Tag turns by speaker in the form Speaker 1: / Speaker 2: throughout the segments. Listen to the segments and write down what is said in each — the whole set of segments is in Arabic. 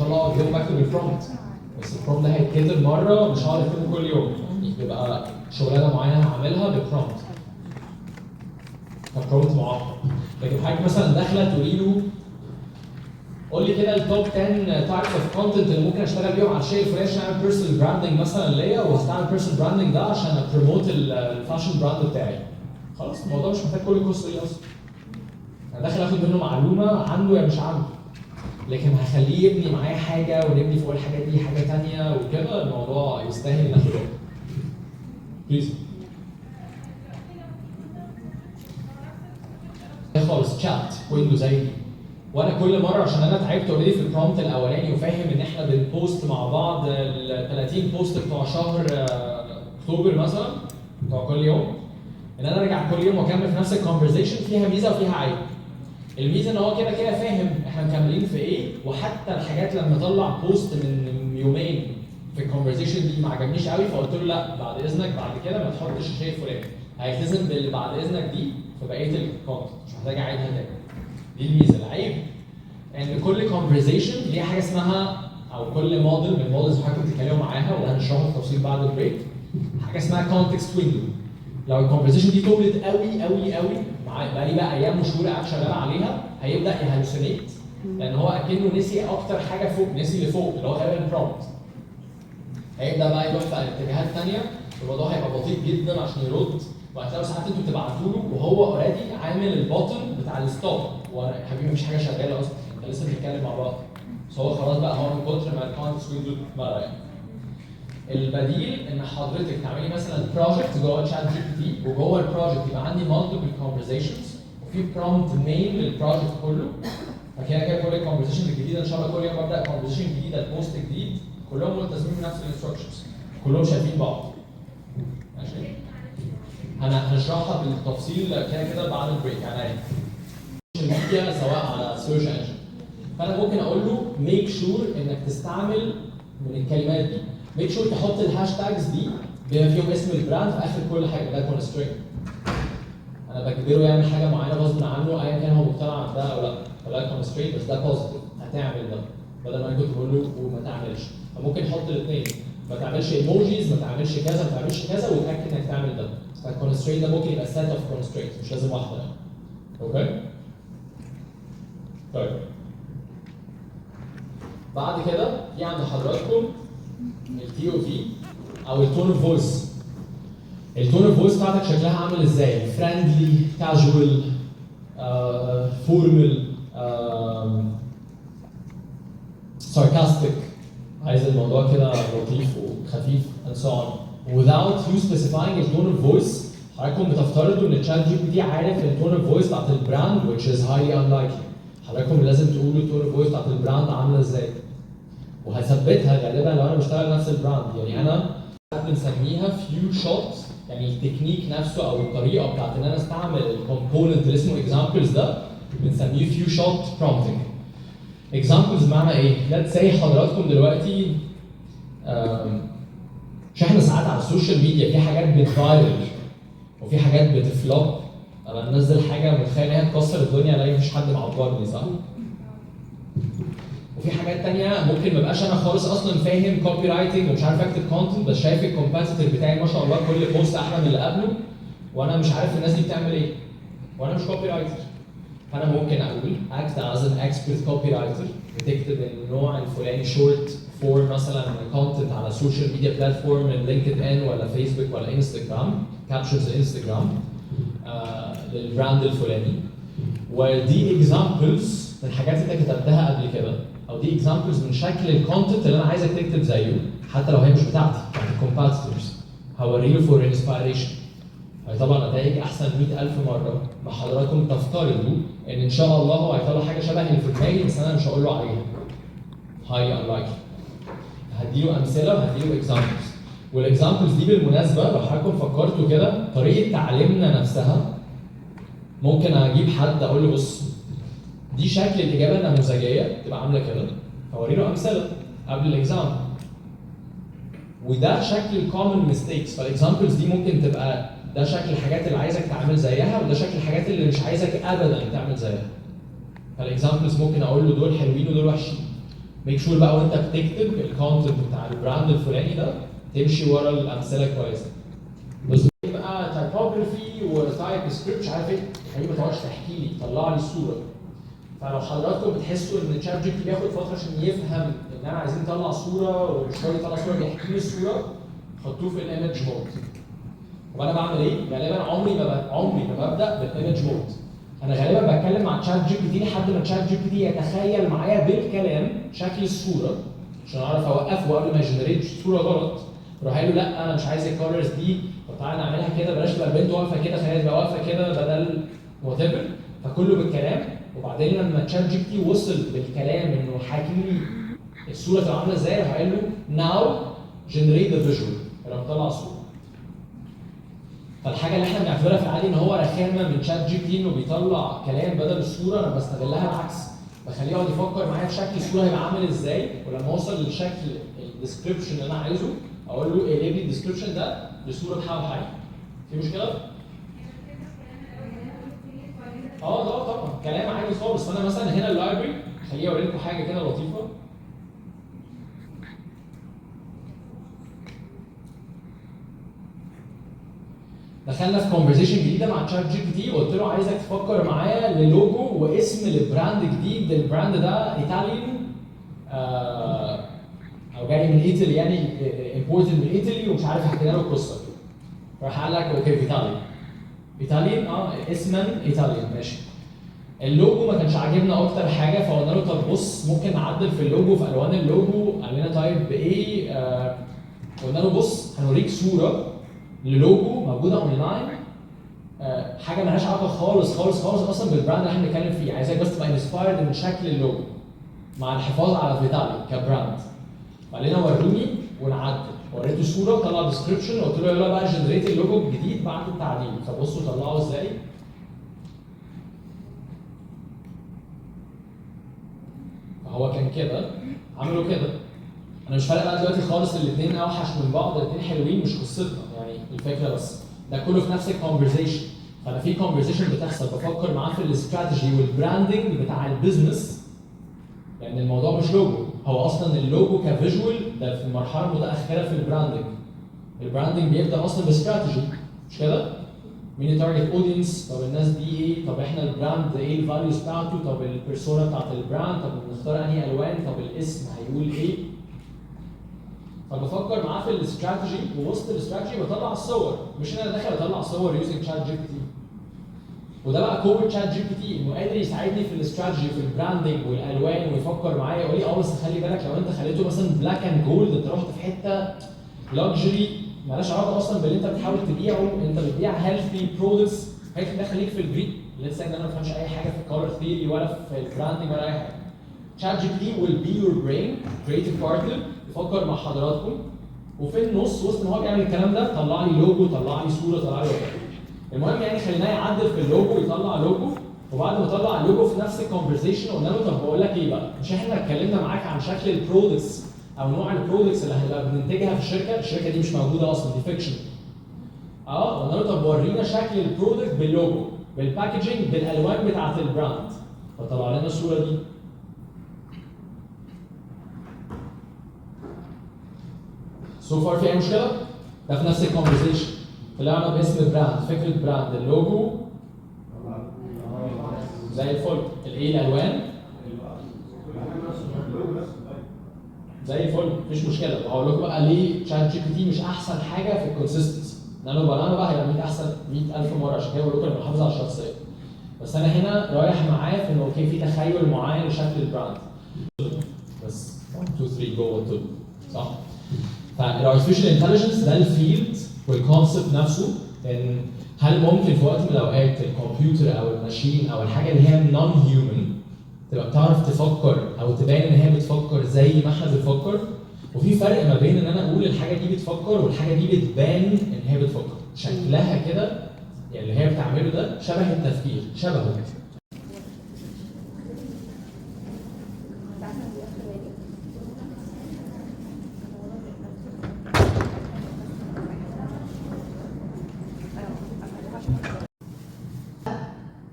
Speaker 1: الله اقعد يوم بكتب البرومبت، بس البرومبت ده هيتكتب مره مش هقعد اكتبه كل يوم، يبقى شغلانه معينه هعملها بالبرومبت. كبرومبت معقد. لكن حاجه مثلا داخله تقولي له قول لي كده التوب 10 تايبس اوف كونتنت اللي ممكن اشتغل بيهم على الشيء الفلاني عشان اعمل بيرسونال براندنج مثلا ليا، وهستعمل بيرسونال براندنج ده عشان ابروموت الفاشن براند بتاعي. خلاص الموضوع مش محتاج كل القصه دي اصلا. انا داخل اخد منه معلومه عنده يا مش عنده. لكن هخليه يبني معايا حاجه ونبني فوق الحاجات دي حاجه ثانيه وكده، الموضوع يستاهل ناخد وقت. بليز. خالص شات ويندو زي دي. وانا كل مره عشان انا تعبت اوريدي في البرومبت الاولاني وفاهم ان احنا بنبوست مع بعض ال 30 بوست بتوع شهر اكتوبر مثلا بتوع كل يوم، ان انا ارجع كل يوم واكمل في نفس الكونفرزيشن فيها ميزه وفيها عيب. الميزه ان هو كده كده فاهم احنا مكملين في ايه، وحتى الحاجات لما طلع بوست من يومين في الكونفرزيشن دي ما عجبنيش قوي، فقلت له لا بعد اذنك بعد كده ما تحطش الشيء الفلاني، هيلتزم باللي بعد اذنك دي في بقيه الكونتنت، مش محتاج اعيدها تاني. دي الميزه. العيب ان كل كونفرزيشن ليها حاجه اسمها، او كل موديل من المودلز اللي حضرتك بتتكلموا معاها وده هنشرحه بالتفصيل بعد البريك، حاجه اسمها كونتكست ويندو. لو الكونفرزيشن دي طولت قوي قوي قوي بقى لي بقى ايام وشهور قاعد شغال عليها، هيبدا يهلوسينيت لان هو اكنه نسي اكتر حاجه فوق، نسي اللي فوق اللي هو غالبا البرومبت. هيبدا بقى يروح في اتجاهات ثانيه، الموضوع هيبقى بطيء جدا عشان يرد، وهتلاقوا ساعات انتوا بتبعتوا له وهو اوريدي عامل البوتن بتاع الستوب، وحبيبي مفيش حاجه شغاله اصلا، انت لسه بنتكلم مع بعض. بس هو خلاص بقى هو من كتر ما الكونتكست ويندو بقى يعني. البديل ان حضرتك تعملي مثلا بروجكت جوه تشات جي بي تي، وجوه البروجكت يبقى عندي مالتيبل كونفرزيشنز وفي برومبت مين للبروجكت كله، فكده كده كل الكونفرزيشن الجديده ان شاء الله كل يوم ببدا كونفرزيشن جديده بوست جديد، كلهم ملتزمين بنفس الانستركشنز، كلهم شايفين بعض. ماشي؟ هنشرحها بالتفصيل كده كده بعد البريك. يعني الميديا سواء على سيرش انجن، فانا ممكن اقول له ميك شور انك تستعمل من الكلمات دي، ميك شور تحط الهاشتاجز دي بما فيهم اسم البراند في اخر كل حاجه، ده كونسترينت. انا بجبره يعمل حاجه معينه غصب عنه ايا كان هو مقتنع بده او لا، فده كونسترينت بس ده بوزيتيف، هتعمل ده بدل ما كنت بقول له وما تعملش. فممكن احط الاثنين، ما تعملش ايموجيز، ما تعملش كذا، ما تعملش كذا، وتاكد انك تعمل ده. فالكونسترينت ده ممكن يبقى سيت اوف كونسترينت مش لازم واحده يعني. اوكي؟ طيب بعد كده في عند حضراتكم التي او في او التون اوف فويس. التون اوف فويس بتاعتك شكلها عامل ازاي؟ فريندلي، كاجوال، فورمال، ساركاستيك، عايز الموضوع كده لطيف وخفيف and so on. without you specifying التون اوف فويس، حضراتكم بتفترضوا ان تشات جي بي تي عارف التون اوف فويس بتاعت البراند which is highly unlikely. حضراتكم لازم تقولوا التون اوف فويس بتاعت البراند عامله ازاي. وهثبتها غالبا لو انا بشتغل نفس البراند، يعني انا بنسميها فيو شوت، يعني التكنيك نفسه او الطريقه بتاعت ان انا استعمل الكومبوننت اللي اسمه اكزامبلز ده بنسميه فيو شوت برومبتنج. اكزامبلز بمعنى ايه؟ ليتس سي حضراتكم دلوقتي مش احنا ساعات على السوشيال ميديا في حاجات بتفايرل وفي حاجات بتفلوب، انا منزل حاجه متخيل ان هي تكسر الدنيا الاقي مفيش حد معبرني، صح؟ وفي حاجات تانية ممكن ما ابقاش انا خالص اصلا فاهم كوبي رايتنج ومش عارف اكتب كونتنت، بس شايف الكومباتيتور بتاعي ما شاء الله كل بوست احلى من اللي قبله، وانا مش عارف الناس دي بتعمل ايه وانا مش كوبي رايتر. فانا ممكن اقول اكت از ان اكسبرت كوبي رايتر، بتكتب النوع الفلاني شورت فورم مثلا كونتنت على السوشيال ميديا بلاتفورم من لينكد ان ولا فيسبوك ولا انستغرام، كابشنز انستغرام للبراند الفلاني، ودي اكزامبلز من حاجات انت كتبتها قبل كده، او دي اكزامبلز من شكل الكونتنت اللي انا عايزك تكتب زيه حتى لو هي مش بتاعتي، يعني الكومباتيتورز هوريله فور انسبيريشن. هيطلع نتائج احسن 100,000 مره ما حضراتكم تفترضوا ان شاء الله هو هيطلع حاجه شبه اللي في دماغي بس انا مش هقول له عليها. هاي انلايكلي. هديله امثله وهديله اكزامبلز، والاكزامبلز دي بالمناسبه لو حضراتكم فكرتوا كده طريقه تعليمنا نفسها ممكن اجيب حد اقول له بص دي شكل الاجابه النموذجيه تبقى عامله كده، هوري له امثله قبل الاكزام، وده شكل الكومن ميستيكس. فالاكزامبلز دي ممكن تبقى ده شكل الحاجات اللي عايزك تعمل زيها، وده شكل الحاجات اللي مش عايزك ابدا تعمل زيها. فالاكزامبلز ممكن اقول له دول حلوين ودول وحشين، ميك شور بقى وانت بتكتب الكونتنت بتاع البراند الفلاني ده تمشي ورا الامثله كويسه. بس بقى تايبوجرافي وتايب سكريبت مش عارف ايه، الحقيقه ما تقعدش تحكي لي طلع لي الصوره. فلو حضراتكم بتحسوا ان تشات جي بي تي بياخد فتره عشان يفهم ان انا عايزين نطلع صوره ومش راضي يطلع صوره بيحكي لي الصوره، حطوه في الايمج مود. وانا بعمل ايه؟ غالبا عمري ما ببدا بالايمج مود. انا غالبا بتكلم مع تشات جي بي تي لحد ما تشات جي بي تي يتخيل معايا بالكلام شكل الصوره عشان اعرف اوقفه قبل ما يجنريت صوره غلط. اروح قايل له لا انا مش عايز الكولرز دي، طب تعالى نعملها كده، بلاش تبقى البنت واقفه كده، خليها تبقى واقفه كده بدل وات ايفر. فكله بالكلام. وبعدين لما تشات جي بي تي وصل بالكلام انه حاكي لي الصوره تبقى عامله ازاي، راح قايل له ناو جنريت ذا فيجوال، راح طلع صوره. فالحاجه اللي احنا بنعتبرها في العادي ان هو رخامه من شات جي بي تي انه بيطلع كلام بدل الصوره، انا بستغلها العكس، بخليه يقعد يفكر معايا في شكل الصوره هيبقى عامل ازاي، ولما اوصل للشكل الديسكربشن اللي انا عايزه اقول له اقلب لي الديسكربشن ده لصوره حاول حي. في مشكله؟ طبعا كلام عادي خالص. فانا مثلا هنا اللايبرري خليني اوري لكم حاجه كده لطيفه. دخلنا في كونفرزيشن جديده مع تشات جي بي تي وقلت له عايزك تفكر معايا للوجو واسم لبراند جديد، البراند ده ايطاليان او جاي من ايطالي يعني امبورتد من ايطالي ومش عارف احكي له القصه كده. راح قال لك اوكي ايطاليان اسما ايطاليان ماشي. اللوجو ما كانش عاجبنا اكتر حاجه فقلنا له طب بص ممكن نعدل في اللوجو في الوان اللوجو، قال لنا طيب ايه؟ قلنا له بص هنوريك صوره للوجو موجوده اونلاين، حاجه مالهاش علاقه خالص اصلا بالبراند اللي احنا بنتكلم فيه، عايزك بس تبقى انسبايرد من شكل اللوجو مع الحفاظ على فيتالي كبراند. قال لنا وروني ونعدل، وريته صوره وطلع ديسكربشن وقلت له يلا بقى جنريت اللوجو الجديد بعد التعديل. فبصوا طلعوا ازاي. فهو كان كده عملوا كده. انا مش فارق بقى دلوقتي خالص الاثنين اوحش من بعض، الاثنين حلوين مش قصتنا يعني الفكره، بس ده كله في نفس الكونفرزيشن. فانا في كونفرزيشن بتحصل بفكر معاه في الاستراتيجي والبراندنج بتاع البيزنس، لان الموضوع مش لوجو، هو اصلا اللوجو كفيجوال ده في مرحله متاخره في البراندنج. البراندنج بيبدا اصلا باستراتيجي مش كده؟ مين التارجت اودينس؟ طب الناس دي ايه؟ طب احنا البراند ايه الفاليوز بتاعته؟ طب البيرسونا بتاعت البراند؟ طب نختار انهي الوان؟ طب الاسم هيقول ايه؟ فبفكر معاه في الاستراتيجي، ووسط الاستراتيجي بطلع الصور، مش ان انا داخل اطلع صور يوزنج شات جي بي تي. وده بقى قوه شات جي بي تي انه قادر يساعدني في الاستراتيجي في البراندنج والالوان ويفكر معايا يقول لي بس خلي بالك لو انت خليته مثلا بلاك اند جولد انت رحت في حته لاكجري مالهاش علاقه اصلا باللي انت بتحاول تبيعه، انت بتبيع هيلثي برودكتس، ده خليك في الجرين. لسه ان انا ما بفهمش اي حاجه في الكولر ثيوري ولا في البراندنج ولا اي حاجه. شات جي بي تي will be your brain creative partner يفكر مع حضراتكم، وفي النص وسط ما هو بيعمل الكلام ده طلع لي لوجو، طلع لي صوره، طلع لي وقت. المهم يعني خليناه يعدل في اللوجو يطلع لوجو، وبعد ما طلع اللوجو في نفس الكونفرزيشن قلنا له طب بقول لك ايه بقى، مش احنا اتكلمنا معاك عن شكل البرودكتس او نوع البرودكتس اللي هنبقى بننتجها في الشركه دي مش موجوده اصلا دي فيكشن. قلنا له طب ورينا شكل البرودكت باللوجو بالباكجينج بالالوان بتاعت البراند، فطلع لنا الصوره دي. سو فار في اي مشكله؟ ده في نفس الكونفرزيشن طلعنا باسم البراند، فكره براند، اللوجو زي الفل، الايه الالوان زي الفل مفيش مشكله. وهقول لكم بقى ليه شات جي بي تي مش احسن حاجه في الكونسستنسي، لانه بنانا بقى هيبقى 100 احسن 100,000 مره، عشان كده بقول لكم انا بحافظ على الشخصيه. بس انا هنا رايح معاه في انه اوكي في تخيل معين لشكل البراند. بس 1 2 3 جو 1 2 صح؟ فالارتفيشال انتليجنس ده الفيلد والكونسبت نفسه، ان هل ممكن في وقت من الاوقات الكمبيوتر او الماشين او الحاجه اللي هي نون هيومن تبقى بتعرف تفكر او تبان ان هي بتفكر زي ما احنا بنفكر؟ وفي فرق ما بين ان انا اقول الحاجه دي بتفكر والحاجه دي بتبان ان هي بتفكر، شكلها كده يعني اللي هي بتعمله ده شبه التفكير، شبهه.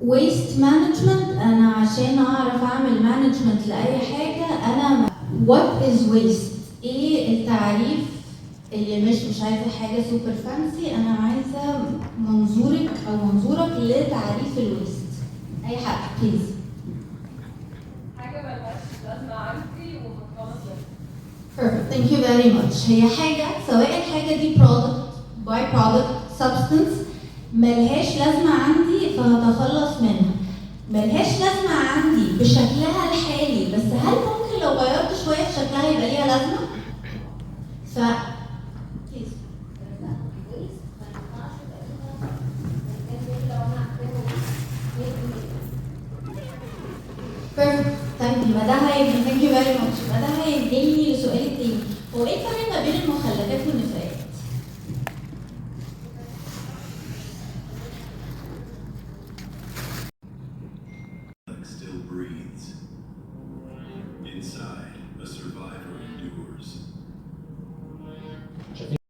Speaker 2: ويست مانجمنت، انا عشان اعرف اعمل مانجمنت لاي حاجه انا what is waste؟ ايه التعريف اللي مش عايزه حاجه سوبر فانسي، انا عايزه منظورك او منظورك لتعريف الويست. اي حد بليز.
Speaker 3: حاجه ملهاش لازمه عندي وخلاص.
Speaker 2: Perfect. Thank you very much. هي حاجه سواء الحاجه دي product by product substance ملهاش لازمه عندي فهتخلص منها. ملهاش لازمه عندي بشكلها الحالي، بس هل ممكن لو غيرت شويه في شكلها يبقى ليها لازمه؟ ف Perfect. Thank you. ده هينقلني لسؤال التاني. هو ايه الفرق ما بين المخلفات